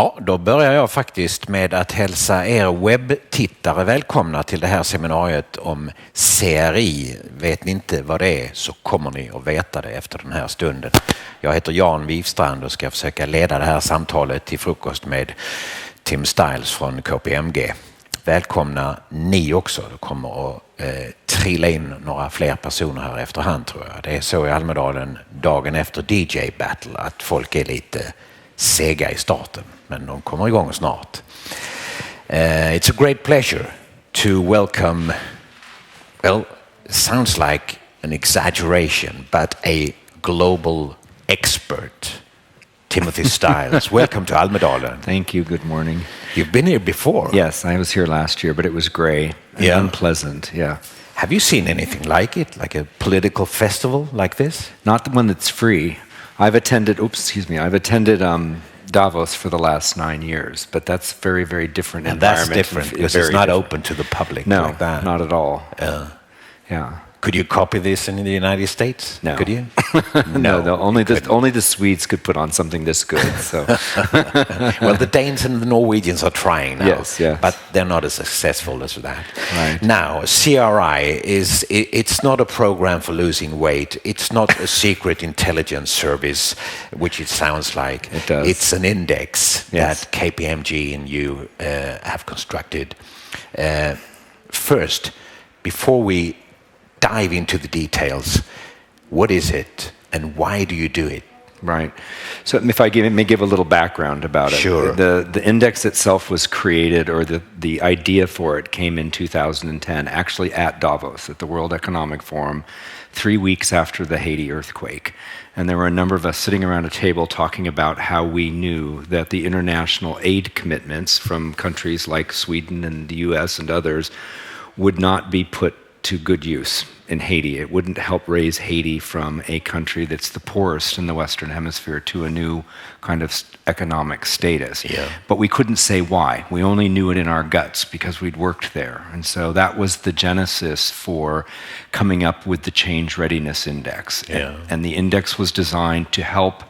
Ja, då börjar jag faktiskt med att hälsa er webbtittare välkomna till det här seminariet om CRI. Vet ni inte vad det är så kommer ni att veta det efter den här stunden. Jag heter Wifstrand och ska försöka leda det här samtalet till frukost med Stiles från KPMG. Välkomna ni också. Det kommer att trilla in några fler personer här efterhand tror jag. Det är så i Almedalen dagen efter DJ Battle att folk är lite sega i starten. Men de kommer igång snart. It's a great pleasure to welcome, well, sounds like an exaggeration, but a global expert, Timothy Stiles. Welcome to Almedalen. Thank you. Good morning. You've been here before. Yes, I was here last year, but it was gray and unpleasant. Yeah. Have you seen anything like it, like a political festival like this? Not the one that's free. I've attended Davos for the last 9 years, but that's very, very different and environment. That's different because it's not open to the public like that. No, not at all. Yeah. Could you copy this in the United States? No. Could you? No, only the Swedes could put on something this good. So, well, the Danes and the Norwegians are trying now, yes. But they're not as successful as that. Right. Now, CRI it's not a program for losing weight. It's not a secret intelligence service, which it sounds like. It does. It's an index Yes. that KPMG and you have constructed. First, before we dive into the details, what is it and why do you do it? Right. So if I may give a little background about it. Sure. The index itself was created, or the idea for it came in 2010, actually at Davos, at the World Economic Forum, 3 weeks after the Haiti earthquake. And there were a number of us sitting around a table talking about how we knew that the international aid commitments from countries like Sweden and the US and others would not be put to good use in Haiti. It wouldn't help raise Haiti from a country that's the poorest in the Western Hemisphere to a new kind of economic status. Yeah. But we couldn't say why. We only knew it in our guts because we'd worked there. And so that was the genesis for coming up with the Change Readiness Index. Yeah. And the index was designed to help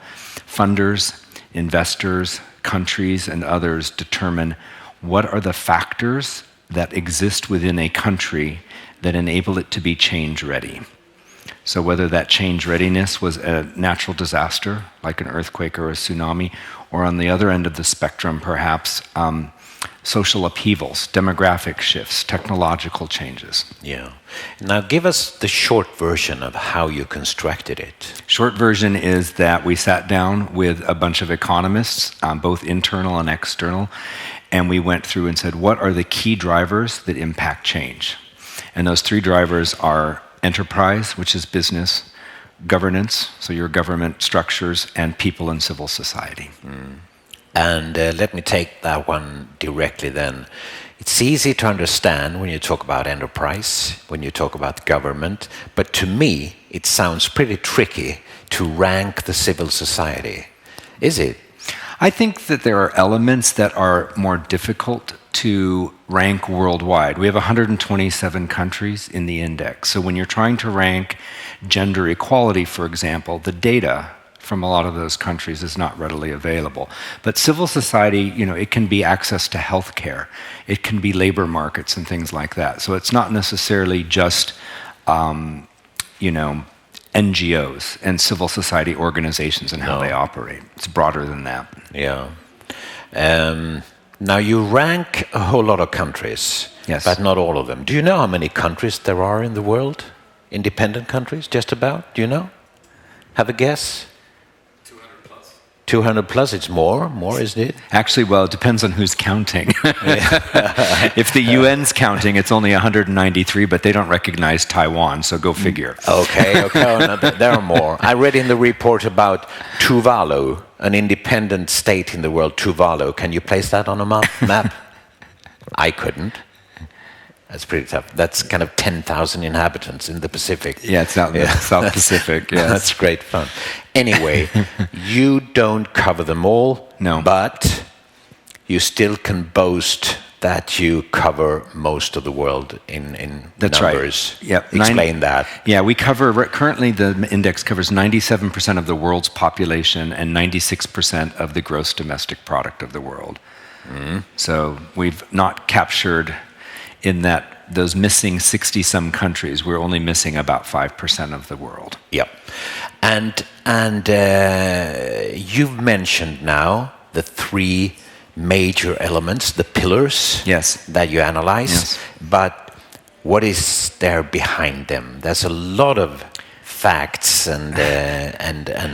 funders, investors, countries, and others determine what are the factors that exist within a country that enable it to be change ready. So whether that change readiness was a natural disaster, like an earthquake or a tsunami, or on the other end of the spectrum, perhaps social upheavals, demographic shifts, technological changes. Yeah. Now give us the short version of how you constructed it. Short version is that we sat down with a bunch of economists, both internal and external, and we went through and said, what are the key drivers that impact change? And those 3 drivers are enterprise, which is business, governance, so your government structures, and people and civil society. And let me take that one directly then. It's easy to understand when you talk about enterprise, when you talk about government, but to me it sounds pretty tricky to rank the civil society. Is it? I think that there are elements that are more difficult to rank worldwide. We have 127 countries in the index. So when you're trying to rank gender equality, for example, the data from a lot of those countries is not readily available. But civil society, it can be access to healthcare. It can be labor markets and things like that. So it's not necessarily just, NGOs and civil society organizations and how they operate. It's broader than that. Yeah. Now you rank a whole lot of countries, yes, but not all of them. Do you know how many countries there are in the world? Independent countries, just about? Do you know? Have a guess? 200 plus. 200 plus, it's more, isn't it? Actually, well, it depends on who's counting. If the UN's counting, it's only 193, but they don't recognize Taiwan, so go figure. Okay, no, there are more. I read in the report about Tuvalu, an independent state in the world, Tuvalu. Can you place that on a map? I couldn't. That's pretty tough. That's kind of 10,000 inhabitants in the Pacific. Yeah, it's out in the South Pacific. Yes. That's great fun. Anyway, you don't cover them all, no, but you still can boast that you cover most of the world in That's numbers. Right. Yep. Explain that. Yeah, we cover, currently the index covers 97% of the world's population and 96% of the gross domestic product of the world. So we've not captured in those missing 60-some countries, we're only missing about 5% of the world. Yep. And you've mentioned now the three major elements, the pillars that you analyze. Yes. But what is there behind them? There's a lot of facts and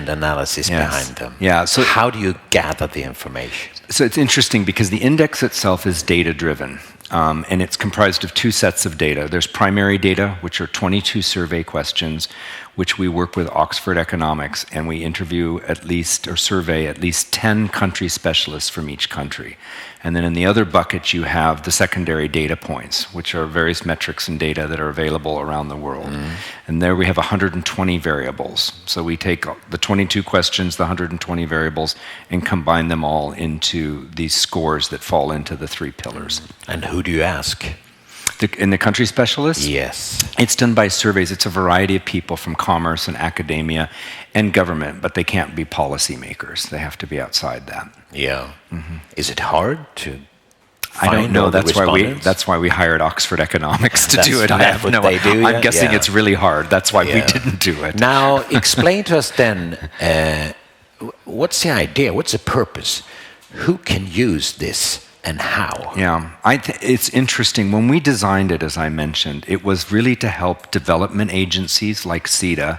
analysis behind them. Yeah. So how do you gather the information? So it's interesting because the index itself is data-driven, and it's comprised of two sets of data. There's primary data, which are 22 survey questions, which we work with Oxford Economics, and we interview survey at least 10 country specialists from each country. And then in the other bucket, you have the secondary data points, which are various metrics and data that are available around the world. And there we have 120 variables. So we take the 22 questions, the 120 variables, and combine them all into these scores that fall into the three pillars. And who do you ask? In the country specialists? Yes. It's done by surveys. It's a variety of people from commerce and academia and government, but they can't be policymakers. They have to be outside that. Yeah. Is it hard to I don't know. find That's why we hired Oxford Economics to do it. I have no they do, I'm guessing it's really hard. That's why we didn't do it. Now, explain to us then, what's the idea? What's the purpose? Who can use this and how? Yeah, it's interesting. When we designed it, as I mentioned, it was really to help development agencies like CETA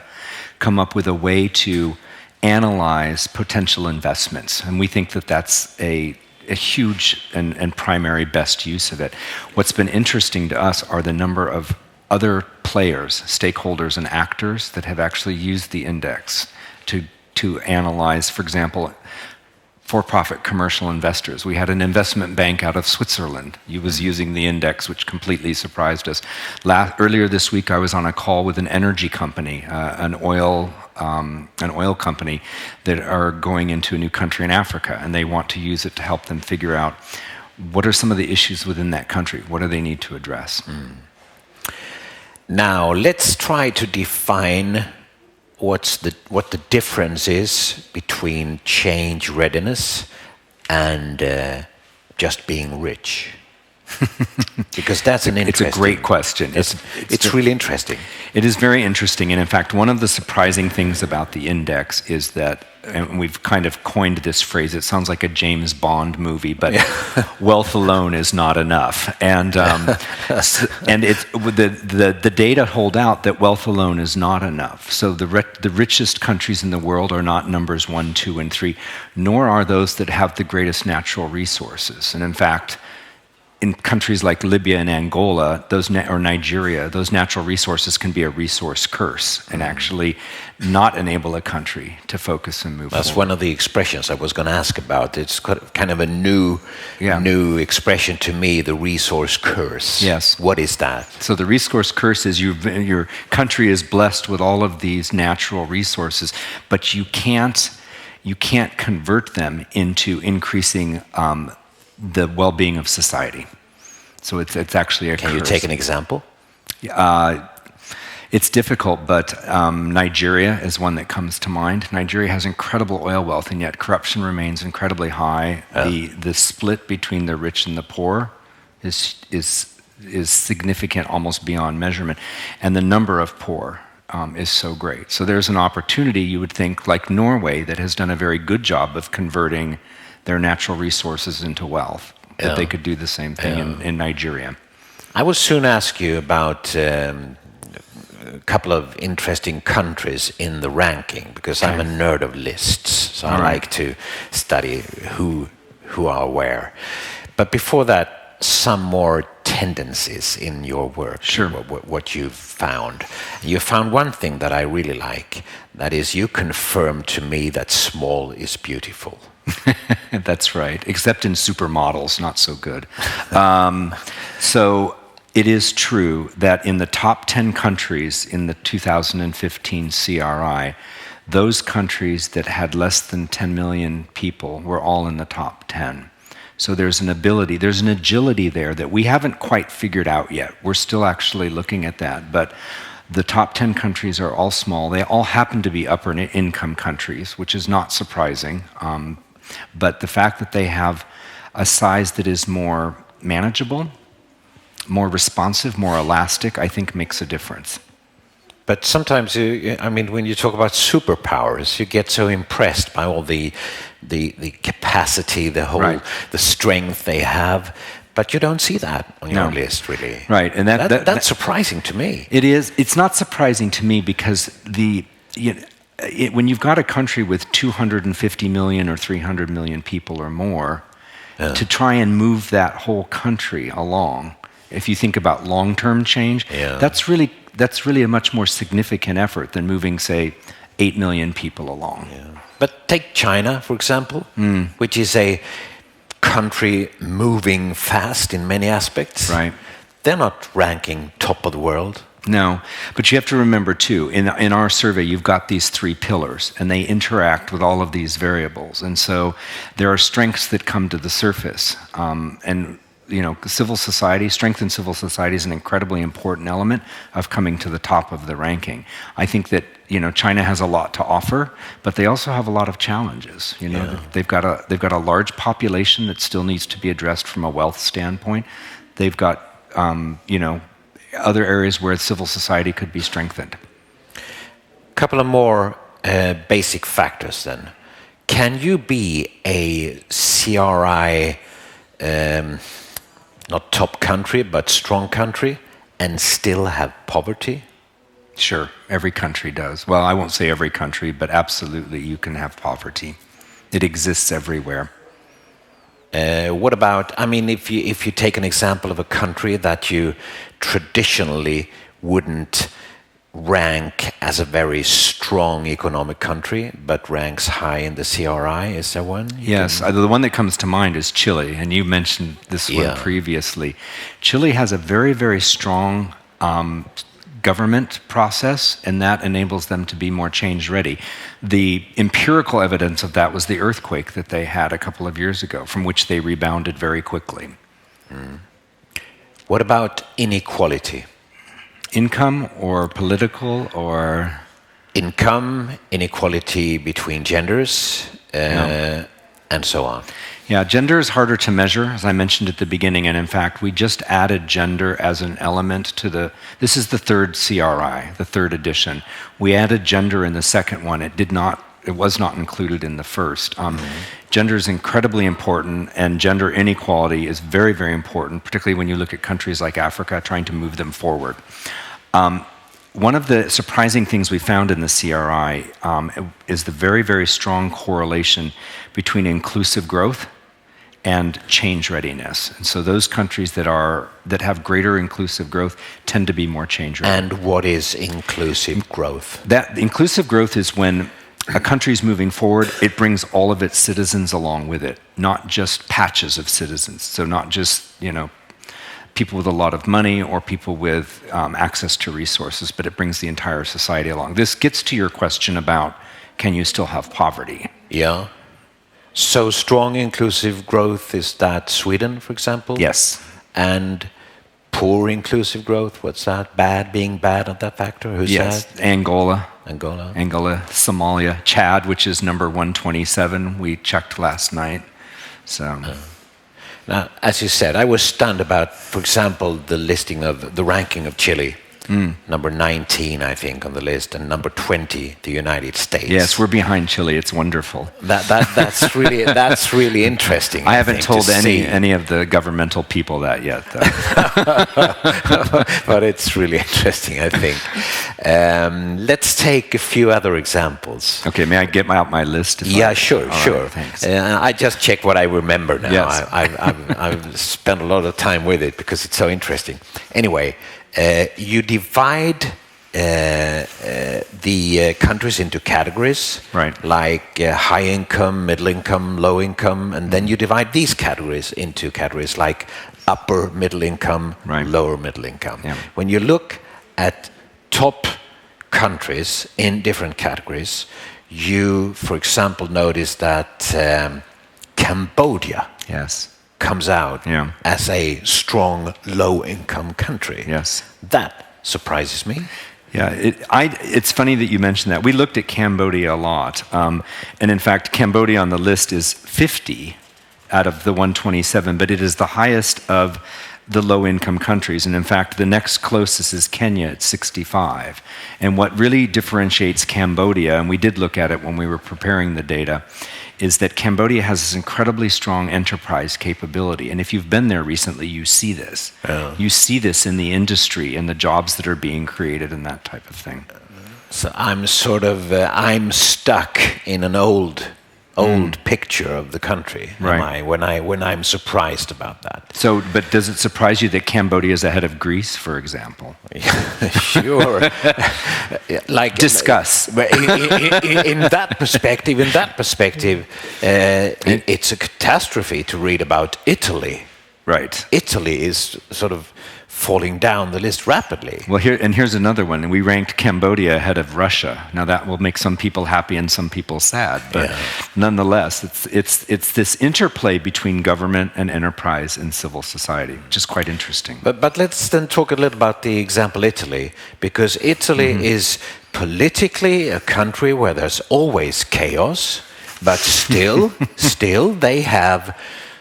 come up with a way to analyze potential investments. And we think that that's a huge and primary best use of it. What's been interesting to us are the number of other players, stakeholders, and actors that have actually used the index to analyze, for example, for-profit commercial investors. We had an investment bank out of Switzerland. He was using the index, which completely surprised us. Earlier this week, I was on a call with an energy company, an oil company that are going into a new country in Africa, and they want to use it to help them figure out what are some of the issues within that country. What do they need to address? Now, let's try to define what the difference is between change readiness and just being rich. Because that's It's a great question. It's really interesting. It is very interesting, and in fact, one of the surprising things about the index is that, and we've kind of coined this phrase, it sounds like a James Bond movie, but wealth alone is not enough. And and the data hold out that wealth alone is not enough. So the richest countries in the world are not numbers 1, 2, and 3, nor are those that have the greatest natural resources. And in fact, in countries like Libya and Angola, or Nigeria, those natural resources can be a resource curse and actually not enable a country to focus and move forward. That's one of the expressions I was going to ask about. It's kind of a new expression to me, the resource curse. Yes. What is that? So the resource curse is your country is blessed with all of these natural resources, but you can't convert them into increasing the well-being of society. So it's actually a curse. Can you take an example? It's difficult, but Nigeria is one that comes to mind. Nigeria has incredible oil wealth, and yet corruption remains incredibly high. The split between the rich and the poor is significant, almost beyond measurement, and the number of poor is so great. So there's an opportunity, you would think, like Norway, that has done a very good job of converting their natural resources into wealth, that they could do the same thing in Nigeria. I will soon ask you about a couple of interesting countries in the ranking, because I'm a nerd of lists, so I like to study who are where. But before that, some more tendencies in your work, Sure. What you've found. You found one thing that I really like, that is you confirm to me that small is beautiful. That's right, except in supermodels, not so good. So it is true that in the top 10 countries in the 2015 CRI, those countries that had less than 10 million people were all in the top 10. So there's an ability, there's an agility there that we haven't quite figured out yet. We're still actually looking at that. But the top 10 countries are all small. They all happen to be upper income countries, which is not surprising. But the fact that they have a size that is more manageable, more responsive, more elastic, I think makes a difference. But sometimes, when you talk about superpowers, you get so impressed by all the capacity, the strength they have. But you don't see that on your list, really. Right, and that's surprising to me. It is. It's not surprising to me because when you've got a country with 250 million or 300 million people or more, to try and move that whole country along, if you think about long-term change, that's really a much more significant effort than moving, say, 8 million people along. Yeah. But take China, for example, which is a country moving fast in many aspects. Right. They're not ranking top of the world. No, but you have to remember too, in our survey, you've got these 3 pillars, and they interact with all of these variables. And so there are strengths that come to the surface. And civil society, strength in civil society is an incredibly important element of coming to the top of the ranking. I think that China has a lot to offer, but they also have a lot of challenges. They've got a large population that still needs to be addressed from a wealth standpoint. They've got other areas where civil society could be strengthened. A couple of more basic factors then. Can you be a CRI not top country, but strong country, and still have poverty? Sure, every country does. Well, I won't say every country, but absolutely you can have poverty. It exists everywhere. What about, if you take an example of a country that you traditionally wouldn't rank as a very strong economic country, but ranks high in the CRI, is there one? Yes, the one that comes to mind is Chile, and you mentioned this one previously. Chile has a very, very strong government process, and that enables them to be more change ready. The empirical evidence of that was the earthquake that they had a couple of years ago, from which they rebounded very quickly. What about inequality? Income or political or? Income, inequality between genders, and so on. Yeah, gender is harder to measure, as I mentioned at the beginning, and in fact, we just added gender as an element to this is the 3rd CRI, the 3rd edition. We added gender in the 2nd one. It was not included in the first. Gender is incredibly important, and gender inequality is very, very important, particularly when you look at countries like Africa, trying to move them forward. One of the surprising things we found in the CRI is the very, very strong correlation between inclusive growth and change readiness. And so those countries that have greater inclusive growth tend to be more change ready. And what is inclusive growth? That inclusive growth is when a country's moving forward, it brings all of its citizens along with it, not just patches of citizens. So not just, people with a lot of money or people with access to resources, but it brings the entire society along. This gets to your question about, can you still have poverty? Yeah. So strong inclusive growth, is that Sweden, for example? Yes. And poor inclusive growth, what's that? Bad, being bad at that factor? Who's yes. that? Angola, Somalia, Chad, which is number 127. We checked last night. So. Now, as you said, I was stunned about, for example, the ranking of Chile. Number 19, I think, on the list, and number 20, the United States. Yes, we're behind Chile. It's wonderful. That's really interesting. I haven't told any of the governmental people that yet, though. But it's really interesting, I think. Let's take a few other examples. Okay, may I get out my list? Sure. Right, thanks. I just check what I remember now. Yes. I've spent a lot of time with it because it's so interesting. Anyway. You divide the countries into categories, right? Like high income, middle income, low income, and then you divide these categories into categories like upper middle income, lower middle income. Yeah. When you look at top countries in different categories, you, for example, notice that Cambodia comes out Yeah. as a strong low-income country. Yes. That surprises me. Yeah, it's funny that you mentioned that. We looked at Cambodia a lot. And in fact, Cambodia on the list is 50 out of the 127, but it is the highest of the low-income countries. And in fact, the next closest is Kenya at 65. And what really differentiates Cambodia, and we did look at it when we were preparing the data, is that Cambodia has this incredibly strong enterprise capability. And if you've been there recently, you see this. You see this in the industry and the jobs that are being created and that type of thing. So I'm sort of, I'm stuck in an old picture of the country, Right. when I'm surprised about that. So, but does it surprise you that Cambodia is ahead of Greece, for example? Sure. Like Discuss. in that perspective, it's a catastrophe to read about Italy. Right. Italy is sort of falling down the list rapidly. Well, here's another one. We ranked Cambodia ahead of Russia. Now that will make some people happy and some people sad, but nonetheless, it's this interplay between government and enterprise and civil society, which is quite interesting. But let's then talk a little about the example Italy, because Italy is politically a country where there's always chaos, but still they have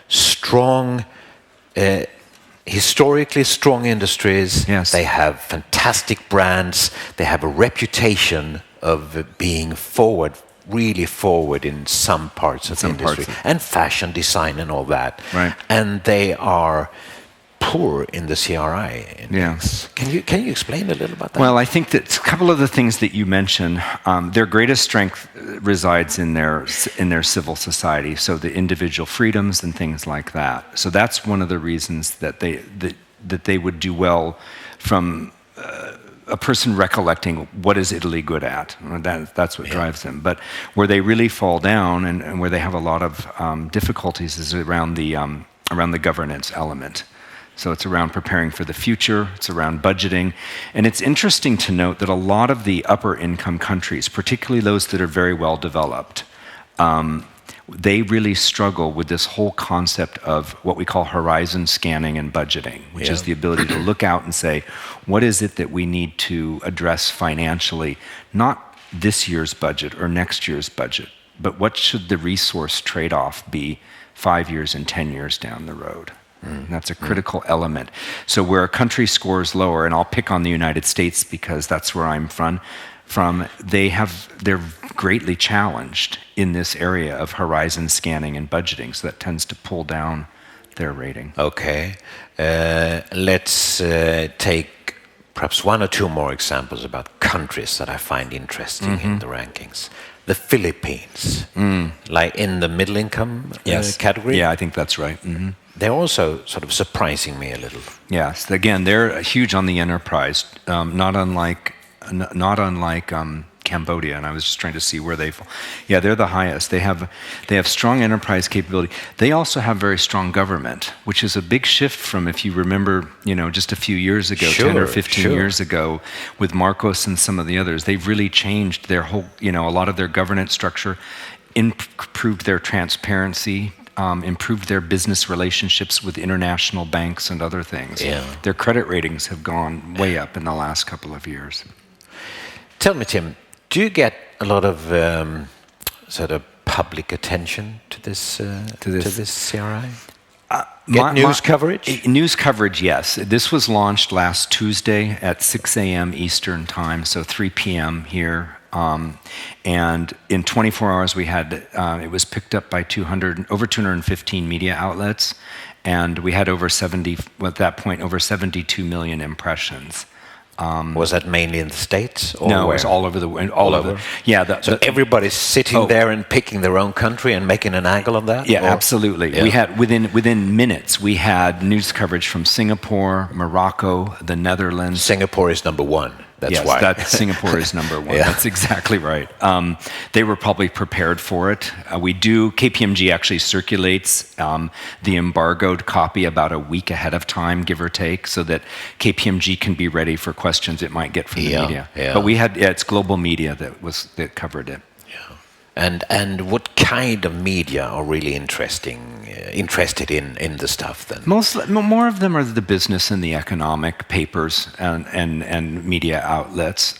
strong. Historically strong industries. Yes. They have fantastic brands. They have a reputation of being really forward in some parts of the industry, and fashion design and all that. Right. And they are poor in the CRI index. Yeah. Can you explain a little about that? Well, I think that a couple of the things that you mentioned, their greatest strength resides in their civil society, so the individual freedoms and things like that. So that's one of the reasons that they would do well from a person recollecting what is Italy good at. That's what drives them. But where they really fall down and where they have a lot of difficulties is around the governance element. So it's around preparing for the future, it's around budgeting. And it's interesting to note that a lot of the upper income countries, particularly those that are very well developed, they really struggle with this whole concept of what we call horizon scanning and budgeting, which is the ability to look out and say, what is it that we need to address financially, not this year's budget or next year's budget, but what should the resource trade-off be 5 years and 10 years down the road? And that's a critical element. So where a country scores lower, and I'll pick on the United States because that's where I'm from, they're greatly challenged in this area of horizon scanning and budgeting. So that tends to pull down their rating. Okay. Let's take perhaps one or two more examples about countries that I find interesting in the rankings. The Philippines, like in the middle income category. Yeah, I think that's right. They're also sort of surprising me a little. Yes, again, they're huge on the enterprise, not unlike Cambodia. And I was just trying to see where they fall. Yeah, they're the highest. They have strong enterprise capability. They also have very strong government, which is a big shift from, if you remember, just a few years ago, 10 or 15 years ago, with Marcos and some of the others. They've really changed their whole, a lot of their governance structure, improved their transparency, improved their business relationships with international banks and other things. Yeah. Their credit ratings have gone way up in the last couple of years. Tell me, Tim, do you get a lot of sort of public attention to this CRI? News coverage? News coverage, yes. This was launched last Tuesday at 6 a.m. Eastern time, so 3 p.m. here. And in 24 hours, we had it was picked up by over 215 media outlets, and we had over 72 million impressions. Was that mainly in the States? Or no, where? it was all over the world. All over. Yeah. So everybody's sitting there and picking their own country and making an angle on that? Yeah, absolutely. Yeah. We had within minutes, we had news coverage from Singapore, Morocco, the Netherlands. Singapore is number one. That's why. Singapore is number one. Yeah. That's exactly right. They were probably prepared for it. KPMG actually circulates the embargoed copy about a week ahead of time, give or take, so that KPMG can be ready for questions it might get from the media. Yeah. But we had, it's global media that covered it. Yeah. And what kind of media are really interested in the stuff then? More of them are the business and the economic papers and media outlets.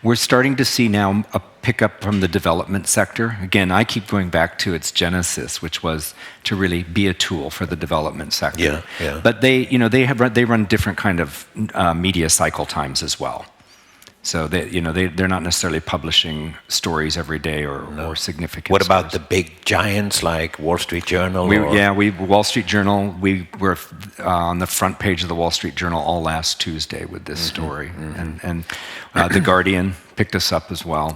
We're starting to see now a pickup from the development sector. Again, I keep going back to its genesis, which was to really be a tool for the development sector. Yeah. But they run different kind of media cycle times as well. So they're not necessarily publishing stories every day or significant. What about stories. the big giants like Wall Street Journal? Wall Street Journal. We were on the front page of the Wall Street Journal all last Tuesday with this story, and the Guardian picked us up as well.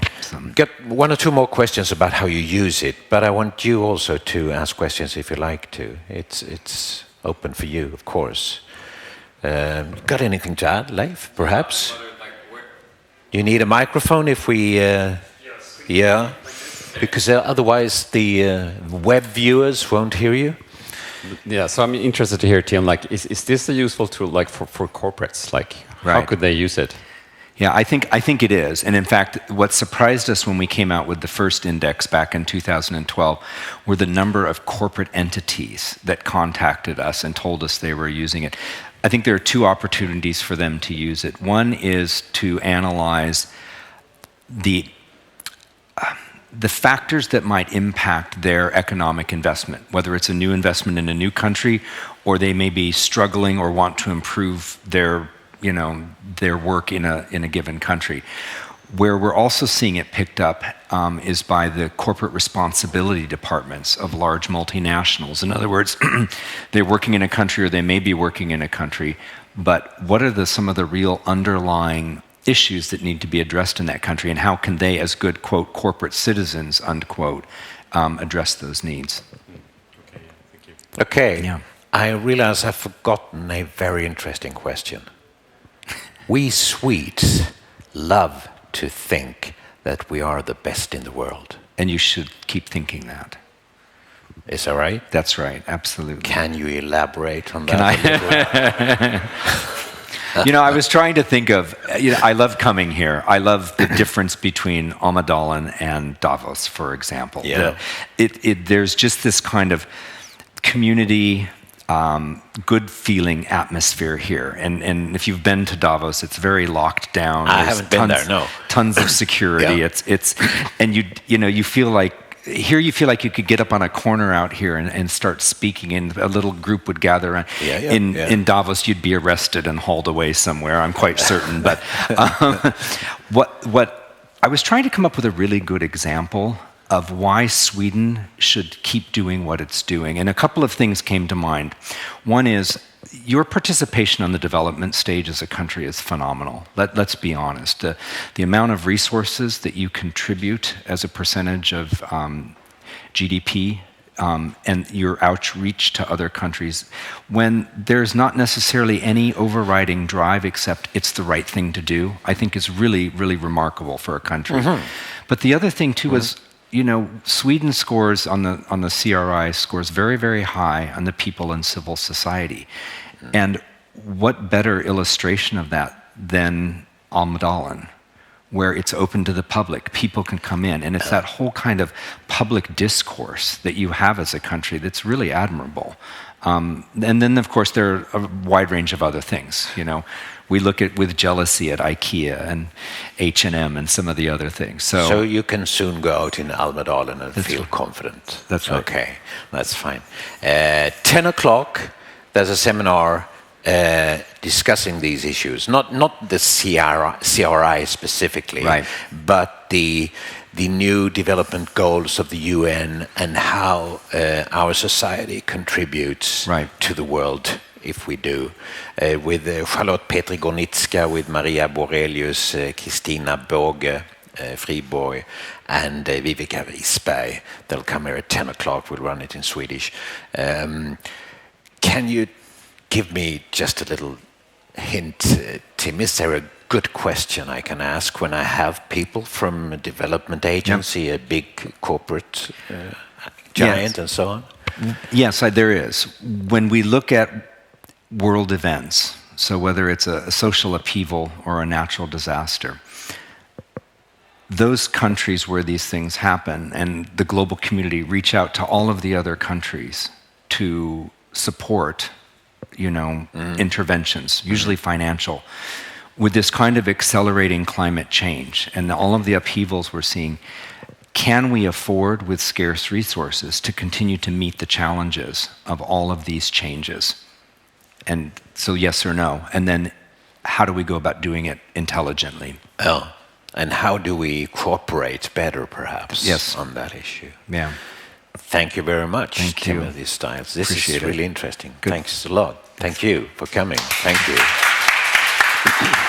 Got one or two more questions about how you use it, but I want you also to ask questions if you like to. It's open for you, of course. Got anything to add, Leif? Perhaps. You need a microphone if we... yeah, because otherwise the web viewers won't hear you. Yeah, so I'm interested to hear, Tim, like, is this a useful tool, like, for corporates? Like, how could they use it? Yeah, I think it is. And in fact, what surprised us when we came out with the first index back in 2012 were the number of corporate entities that contacted us and told us they were using it. I think there are two opportunities for them to use it. One is to analyze the factors that might impact their economic investment, whether it's a new investment in a new country, or they may be struggling or want to improve their work in a given country. Where we're also seeing it picked up is by the corporate responsibility departments of large multinationals. In other words, they're working in a country, or they may be working in a country, but what are some of the real underlying issues that need to be addressed in that country, and how can they, as good, quote, corporate citizens, unquote, address those needs? Okay, thank you. Okay, Yeah. I realize I've forgotten a very interesting question. We Swedes love to think that we are the best in the world. And you should keep thinking that. Is that right? That's right, absolutely. Can you elaborate on that? Can I? I was trying to think of, I love coming here. I love the difference between Almedalen and Davos, for example. Yeah. There's just this kind of community, good feeling atmosphere here. And if you've been to Davos, it's very locked down. I haven't been there, no. Tons of security. Yeah. And you feel like, here you feel like you could get up on a corner out here and start speaking, and a little group would gather around. In Davos, you'd be arrested and hauled away somewhere, I'm quite certain. But what I was trying to come up with a really good example of why Sweden should keep doing what it's doing. And a couple of things came to mind. One is, your participation on the development stage as a country is phenomenal. Let's be honest. The amount of resources that you contribute as a percentage of GDP and your outreach to other countries, when there's not necessarily any overriding drive except it's the right thing to do, I think is really, really remarkable for a country. But the other thing too is, Sweden scores on the CRI scores very, very high on the people and civil society. And what better illustration of that than Almedalen, where it's open to the public, people can come in, and it's that whole kind of public discourse that you have as a country that's really admirable. And then, of course, there are a wide range of other things. We look at with jealousy at IKEA and H&M and some of the other things. So you can soon go out in Almedalen and feel confident. That's right. Okay, that's fine. 10 o'clock, there's a seminar discussing these issues. Not the CRI specifically, right, but the new development goals of the UN and how our society contributes to the world, if we do, with Charlotte Petri Gornitska, with Maria Borelius, Kristina Båge, Friborg, and Vivica Risberg. They'll come here at 10 o'clock. We'll run it in Swedish. Can you give me just a little hint, Tim? Is there a good question I can ask when I have people from a development agency, a big corporate giant, and so on? Yes, there is. When we look at world events, so whether it's a social upheaval or a natural disaster, those countries where these things happen and the global community reach out to all of the other countries to support, interventions, usually financial, with this kind of accelerating climate change and all of the upheavals we're seeing. Can we afford, with scarce resources, to continue to meet the challenges of all of these changes? And so yes or no. And then how do we go about doing it intelligently? Oh, and how do we cooperate better, perhaps, on that issue? Yeah. Thank you very much, Thank you. Timothy Stiles. This Appreciate is really it. interesting. Good. Thanks a lot. Thank you for coming. Thank you.